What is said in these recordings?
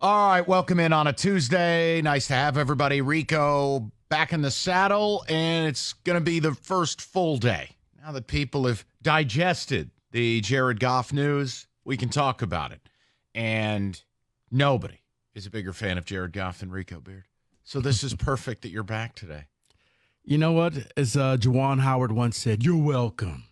All right, welcome in on a Tuesday. Nice to have everybody. Rico back in the saddle, and it's going to be the first full day. Now that people have digested the Jared Goff news, we can talk about it. And nobody is a bigger fan of Jared Goff than Rico Beard. So this is perfect that you're back today. You know what? As Juwan Howard once said, you're welcome.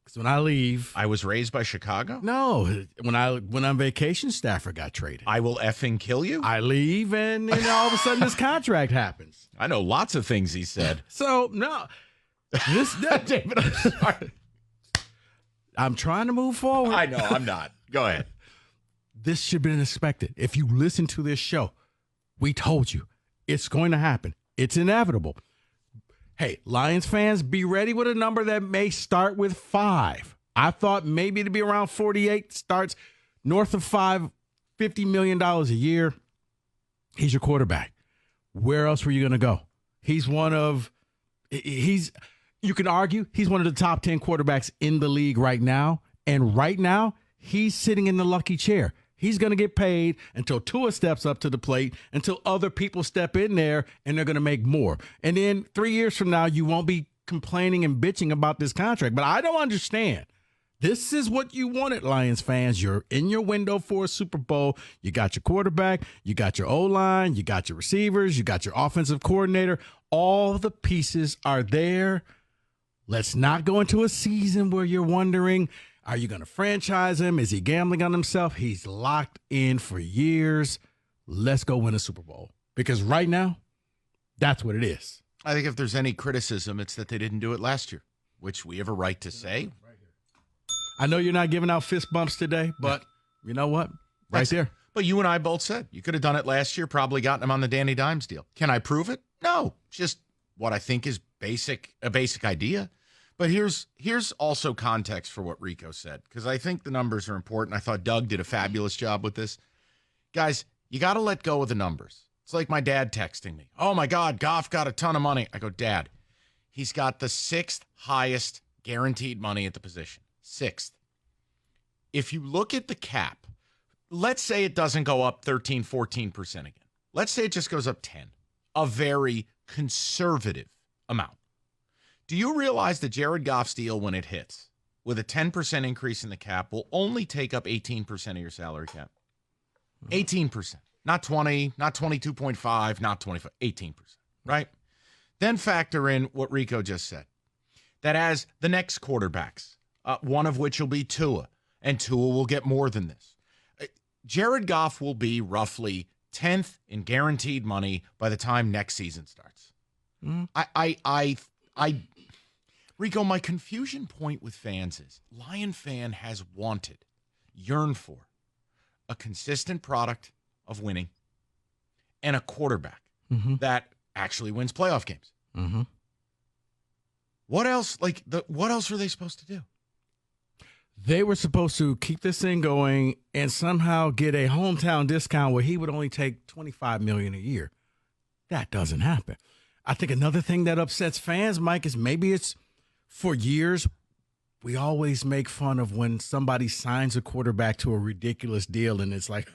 Because when I leave... I was raised by Chicago? No. When I went on vacation, Stafford got traded. I will effing kill you? I leave, and then all of a sudden this contract happens. I know lots of things he said. So, no. David, I'm sorry. I'm trying to move forward. I know, I'm not. Go ahead. This should have been expected. If you listen to this show, we told you it's going to happen. It's inevitable. Hey, Lions fans, be ready with a number that may start with 5. I thought maybe it'd be around 48, starts north of $50 million a year. He's your quarterback. Where else were you going to go? You can argue he's one of the top 10 quarterbacks in the league right now. And right now, he's sitting in the lucky chair. He's going to get paid until Tua steps up to the plate, until other people step in there, and they're going to make more. And then 3 years from now, you won't be complaining and bitching about this contract. But I don't understand. This is what you wanted, Lions fans. You're in your window for a Super Bowl. You got your quarterback. You got your O-line. You got your receivers. You got your offensive coordinator. All the pieces are there. Let's not go into a season where you're wondering, are you going to franchise him? Is he gambling on himself? He's locked in for years. Let's go win a Super Bowl. Because right now, that's what it is. I think if there's any criticism, it's that they didn't do it last year, which we have a right to say. I know you're not giving out fist bumps today, but you know what? There. But you and I both said you could have done it last year, probably gotten him on the Danny Dimes deal. Can I prove it? No. Just what I think is a basic idea. But here's also context for what Rico said, because I think the numbers are important. I thought Doug did a fabulous job with this. Guys, you got to let go of the numbers. It's like my dad texting me. Oh, my God, Goff got a ton of money. I go, Dad, he's got the 6th highest guaranteed money at the position. 6th. If you look at the cap, let's say it doesn't go up 13, 14% again. Let's say it just goes up 10, a very conservative amount. Do you realize that Jared Goff's deal, when it hits, with a 10% increase in the cap, will only take up 18% of your salary cap? 18%. Not 20, not 22.5, not 25, 18%, right? Then factor in what Rico just said, that as the next quarterbacks, one of which will be Tua, and Tua will get more than this. Jared Goff will be roughly 10th in guaranteed money by the time next season starts. Rico, my confusion point with fans is Lion fan has yearned for a consistent product of winning and a quarterback that actually wins playoff games. Mm-hmm. What else? What else were they supposed to do? They were supposed to keep this thing going and somehow get a hometown discount where he would only take $25 million a year. That doesn't happen. I think another thing that upsets fans, Mike, is maybe it's for years, we always make fun of when somebody signs a quarterback to a ridiculous deal and it's like,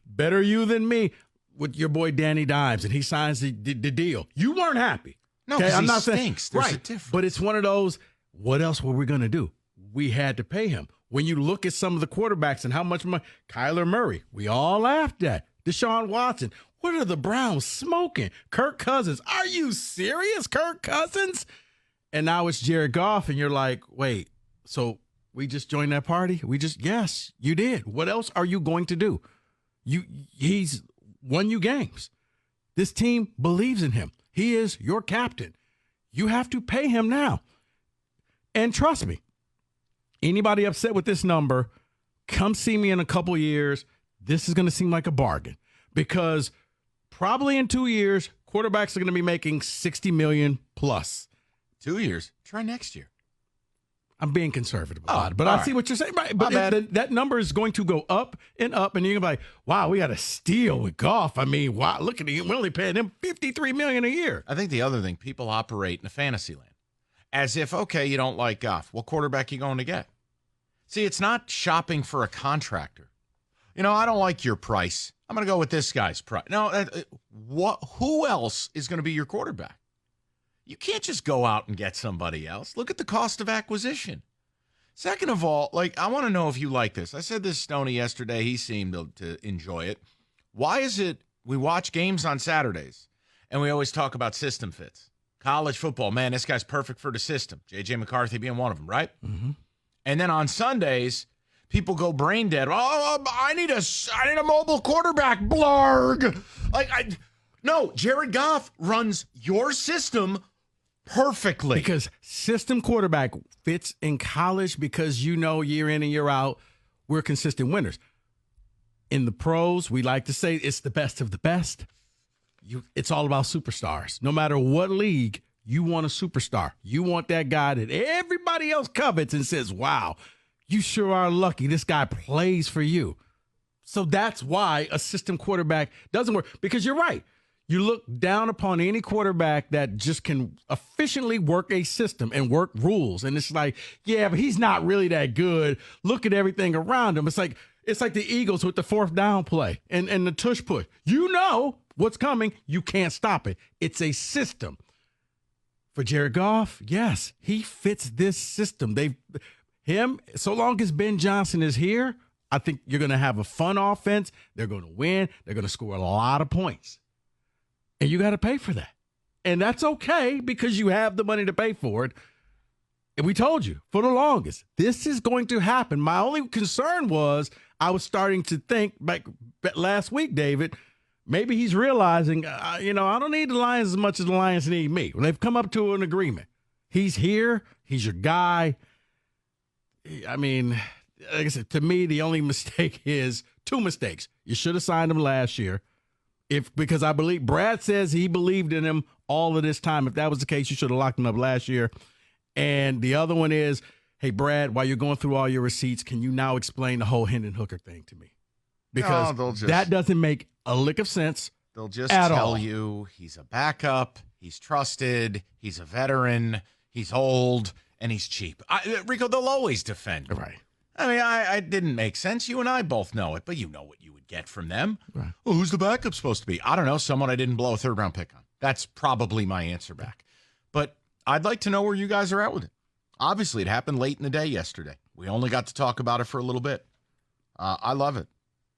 better you than me with your boy Danny Dimes, and he signs the deal. You weren't happy. No, because he stinks. There's a difference. But it's one of those, what else were we going to do? We had to pay him. When you look at some of the quarterbacks and how much money, Kyler Murray, we all laughed at. Deshaun Watson, what are the Browns smoking? Kirk Cousins, are you serious, Kirk Cousins? And now it's Jared Goff, and you're like, wait, so we just joined that party? Yes, you did. What else are you going to do? He's won you games. This team believes in him. He is your captain. You have to pay him now. And trust me, anybody upset with this number, come see me in a couple years. This is going to seem like a bargain because probably in 2 years, quarterbacks are going to be making $60 million plus. 2 years. Try next year. I'm being conservative about it, but I see what you're saying. Right, but that number is going to go up, and you're going to be like, wow, we got a steal with Goff. I mean, wow, look at him. We're only paying him $53 million a year. I think the other thing, people operate in a fantasy land as if, okay, you don't like Goff. What quarterback are you going to get? See, it's not shopping for a contractor. I don't like your price. I'm going to go with this guy's price. No, who else is going to be your quarterback? You can't just go out and get somebody else. Look at the cost of acquisition. Second of all, I want to know if you like this. I said this to Stoney yesterday. He seemed to enjoy it. Why is it we watch games on Saturdays and we always talk about system fits? College football, man, this guy's perfect for the system. J.J. McCarthy being one of them, right? Mm-hmm. And then on Sundays, people go brain dead. Oh, I need a mobile quarterback. Blarg. No, Jared Goff runs your system perfectly. Because system quarterback fits in college because year in and year out, we're consistent winners. In the pros, we like to say it's the best of the best. It's all about superstars. No matter what league, you want a superstar. You want that guy that everybody else covets and says, wow, you sure are lucky. This guy plays for you. So that's why a system quarterback doesn't work. Because you're right. You look down upon any quarterback that just can efficiently work a system and work rules. And it's like, yeah, but he's not really that good. Look at everything around him. It's like the Eagles with the fourth down play and the tush push. You know what's coming. You can't stop it. It's a system. For Jared Goff, yes, he fits this system. So long as Ben Johnson is here, I think you're going to have a fun offense. They're going to win. They're going to score a lot of points. And you got to pay for that. And that's okay because you have the money to pay for it. And we told you for the longest, this is going to happen. My only concern was I was starting to think back last week, David, maybe he's realizing, I don't need the Lions as much as the Lions need me. When they've come up to an agreement. He's here. He's your guy. I mean, like I said, to me, the only mistake is two mistakes. You should have signed him last year. Because I believe Brad says he believed in him all of this time. If that was the case, you should have locked him up last year. And the other one is, hey, Brad, while you're going through all your receipts, can you now explain the whole Hendon Hooker thing to me? Because that doesn't make a lick of sense. They'll just tell you he's a backup, he's trusted, he's a veteran, he's old, and he's cheap. Rico, they'll always defend. Right. I mean, I didn't make sense. You and I both know it, but you know what you would get from them. Right. Well, who's the backup supposed to be? I don't know. Someone I didn't blow a third-round pick on. That's probably my answer back. But I'd like to know where you guys are at with it. Obviously, it happened late in the day yesterday. We only got to talk about it for a little bit. I love it.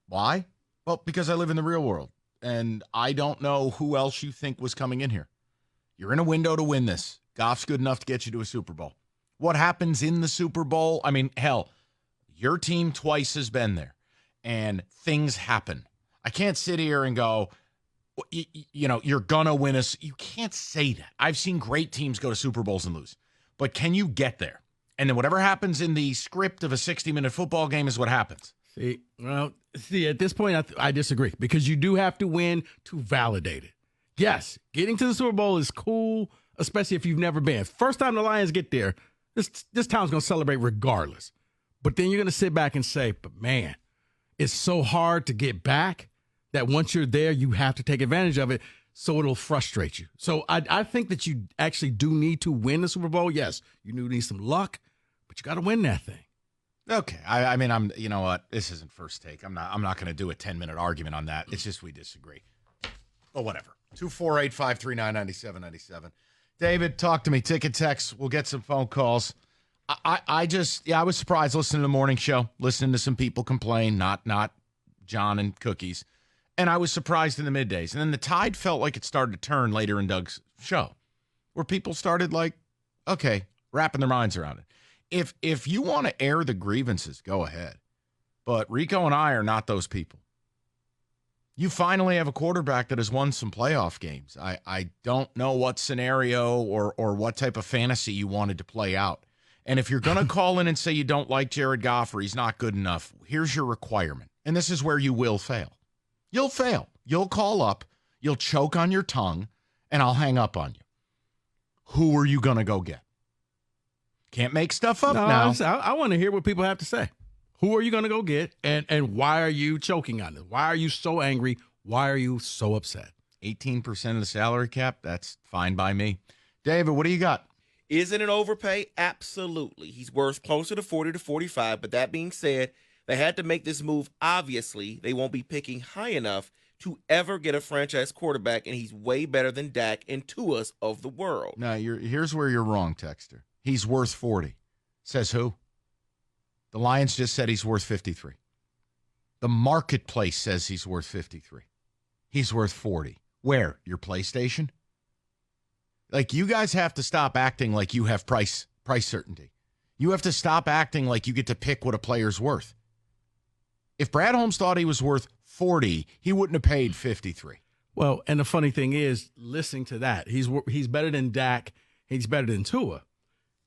Why? Well, because I live in the real world, and I don't know who else you think was coming in here. You're in a window to win this. Goff's good enough to get you to a Super Bowl. What happens in the Super Bowl? I mean, hell, your team twice has been there, and things happen. I can't sit here and go, you're going to win us. You can't say that. I've seen great teams go to Super Bowls and lose. But can you get there? And then whatever happens in the script of a 60-minute football game is what happens. See, at this point, I disagree because you do have to win to validate it. Yes, getting to the Super Bowl is cool, especially if you've never been. First time the Lions get there, this town's going to celebrate regardless. But then you're going to sit back and say, but man, it's so hard to get back that once you're there, you have to take advantage of it, so it'll frustrate you. So I think that you actually do need to win the Super Bowl. Yes, you do need some luck, but you got to win that thing. Okay. I mean, you know what? This isn't first take. I'm not going to do a 10-minute argument on that. It's just we disagree. But whatever. 248-539-9797. David, talk to me. Ticket text. We'll get some phone calls. I was surprised listening to the morning show, listening to some people complain, not John and Cookies. And I was surprised in the middays. And then the tide felt like it started to turn later in Doug's show, where people started wrapping their minds around it. If you want to air the grievances, go ahead. But Rico and I are not those people. You finally have a quarterback that has won some playoff games. I don't know what scenario or what type of fantasy you wanted to play out. And if you're going to call in and say you don't like Jared Goff or he's not good enough, here's your requirement. And this is where you will fail. You'll fail. You'll call up, you'll choke on your tongue, and I'll hang up on you. Who are you going to go get? Can't make stuff up now. I want to hear what people have to say. Who are you going to go get, and why are you choking on it? Why are you so angry? Why are you so upset? 18% of the salary cap, that's fine by me. David, what do you got? Is it an overpay? Absolutely. He's worth closer to 40 to 45, but that being said, They had to make this move. Obviously, they won't be picking high enough to ever get a franchise quarterback, and he's way better than Dak and Tua's of the world. No, here's where you're wrong, Texter. He's worth 40. Says who? The Lions just said he's worth 53. The marketplace says he's worth 53. He's worth 40. Where? Your PlayStation? Like, you guys have to stop acting like you have price certainty. You have to stop acting like you get to pick what a player's worth. If Brad Holmes thought he was worth 40, he wouldn't have paid 53. Well, and the funny thing is, listening to that, he's better than Dak, he's better than Tua.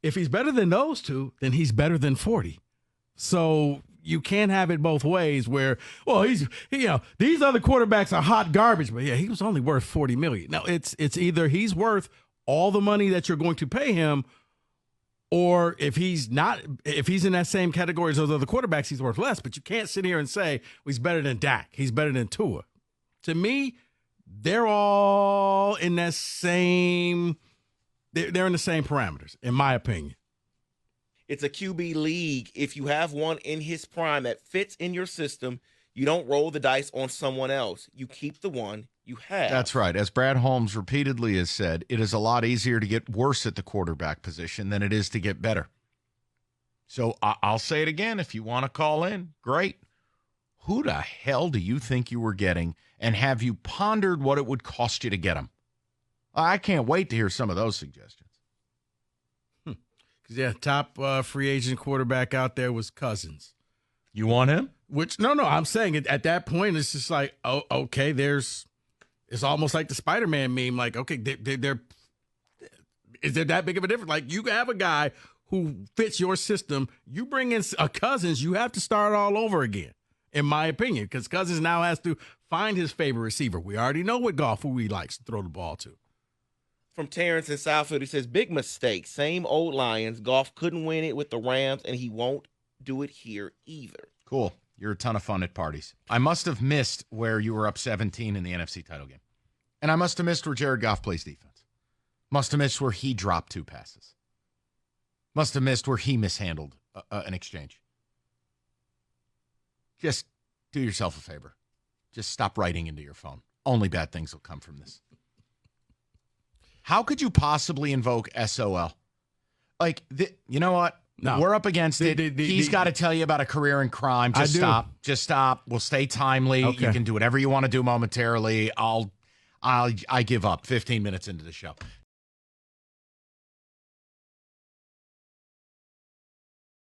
If he's better than those two, then he's better than 40. So you can't have it both ways where, well, these other quarterbacks are hot garbage, but yeah, he was only worth $40 million. No, it's either he's worth all the money that you're going to pay him, or if he's in that same category as those other quarterbacks, he's worth less. But you can't sit here and say, well, he's better than Dak, he's better than Tua. To me, they're all in that same they're in the same parameters, in my opinion. It's a QB league. If you have one in his prime that fits in your system, you don't roll the dice on someone else. You keep the one you have. That's right. As Brad Holmes repeatedly has said, it is a lot easier to get worse at the quarterback position than it is to get better. So I'll say it again. If you want to call in, great. Who the hell do you think you were getting, and have you pondered what it would cost you to get him? I can't wait to hear some of those suggestions. Yeah, top free agent quarterback out there was Cousins. You want him? Which, no, I'm saying at that point, it's just like, oh, okay, it's almost like the Spider-Man meme. Like, okay, is there that big of a difference? Like, you have a guy who fits your system. You bring in a Cousins, you have to start all over again, in my opinion, because Cousins now has to find his favorite receiver. We already know what Goff, who he likes to throw the ball to. From Terrence in Southfield, he says, big mistake. Same old Lions. Goff couldn't win it with the Rams, and he won't do it here either. Cool. You're a ton of fun at parties. I must have missed where you were up 17 in the NFC title game. And I must have missed where Jared Goff plays defense. Must have missed where he dropped 2 passes. Must have missed where he mishandled an exchange. Just do yourself a favor. Just stop writing into your phone. Only bad things will come from this. How could you possibly invoke SOL? Like, you know what? No. We're up against it. He's got to tell you about a career in crime. Just stop. Just stop. We'll stay timely. Okay. You can do whatever you want to do momentarily. I give up 15 minutes into the show.